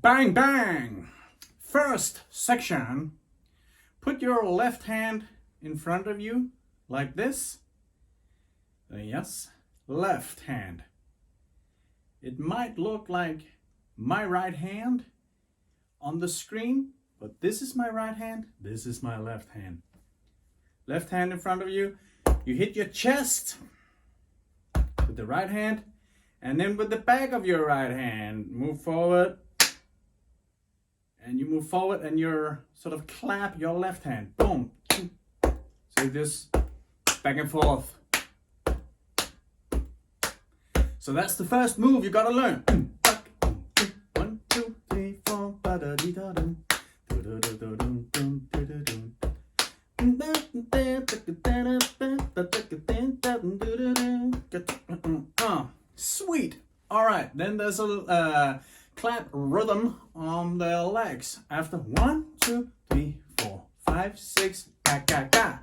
Bang, bang. First section, put your left hand in front of you like this. Yes, left hand. It might look like my right hand on the screen, but this is my right hand, this is my left hand. Left hand in front of you. You hit your chest with the right hand, and then with the back of your right hand, move forward. And you move forward and you sort of clap your left hand. Boom. So this back and forth. So that's the first move you gotta learn. 1, 2, 3, 4. Sweet. All right. Then there's a clap rhythm on the legs. After 1, 2, 3, 4, 5, 6. Ga ga ga.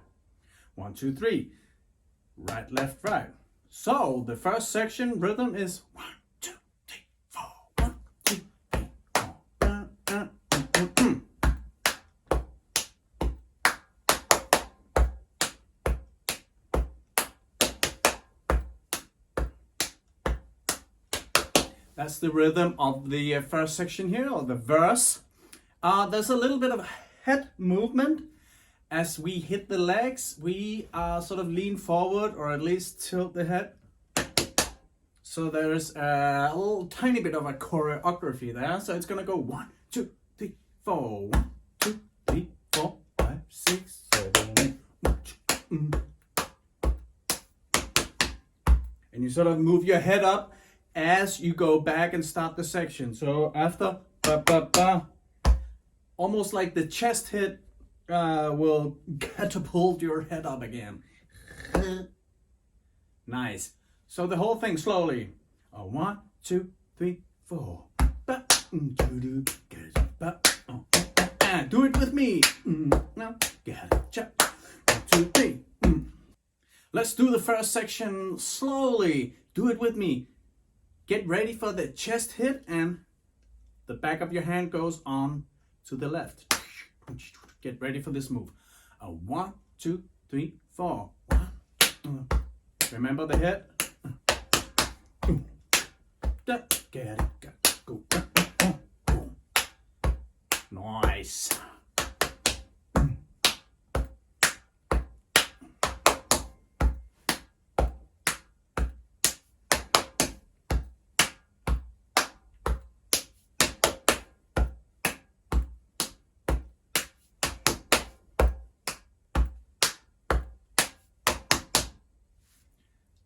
1, 2, 3. Right, left, right. So the first section rhythm is 1, 2, 3, 4. 1, 2, 3, 4. That's the rhythm of the first section here, or the verse. There's a little bit of head movement. As we hit the legs, we sort of lean forward, or at least tilt the head. So there's a little tiny bit of a choreography there. So it's gonna go 1, 2, 3, 4. 1, 2, 3, 4, 5, 6, 7, 8. And you sort of move your head up as you go back and start the section. So after ba ba ba, almost like the chest hit will catapult your head up again. Nice. So the whole thing slowly. 1, 2, 3, 4. Do it with me. Now get it. 1, 2, 3. Let's do the first section slowly. Do it with me. Get ready for the chest hit, and the back of your hand goes on to the left. Get ready for this move. 1, 2, 3, 4. Remember the hit. Get it. Go. Nice.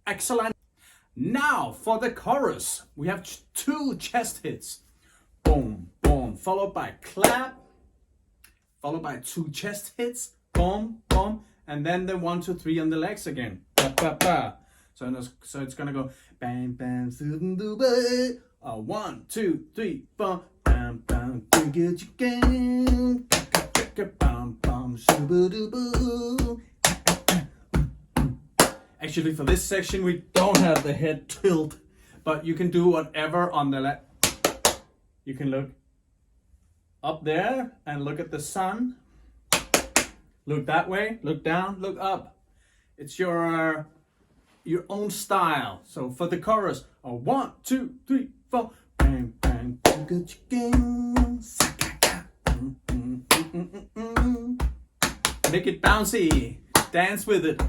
Excellent. Now for the chorus, we have 2 chest hits. Boom, boom, followed by clap, followed by 2 chest hits. Boom, boom, and then the 1, 2, 3 on the legs again. Ba, ba, ba. So it's gonna go bang, bang, 1, 2, 3, 4. Bam, bam, get you game. Bam, bam, shoo-ba-doo-boo. Actually, for this section, we don't have the head tilt, but you can do whatever on the left. You can look up there and look at the sun. Look that way, look down, look up. It's your own style. So for the chorus, 1, 2, 3, 4. Bang, bang, get your game. Make it bouncy. Dance with it.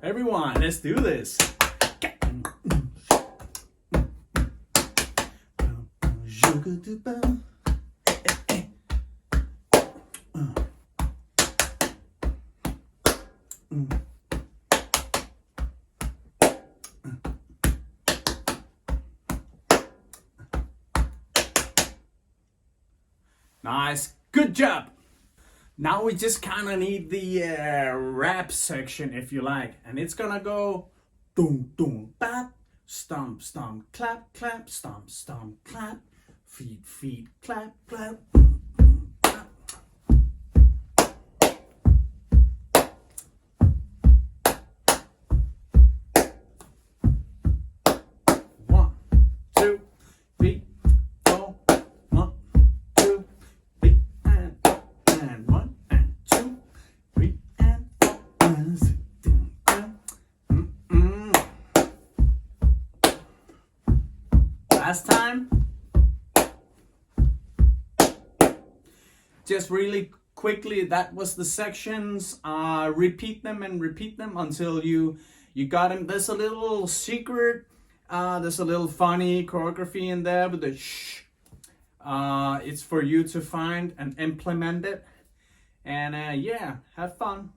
Everyone, let's do this. Nice, good job. Now we just kind of need the rap section, if you like, and it's gonna go doom doom bap, stomp stomp clap clap, stomp stomp clap, feet feet clap clap. just really quickly, that was the sections. Repeat them and repeat them until you got them. There's a little secret. There's a little funny choreography in there with the shh. It's for you to find and implement it. And yeah, have fun.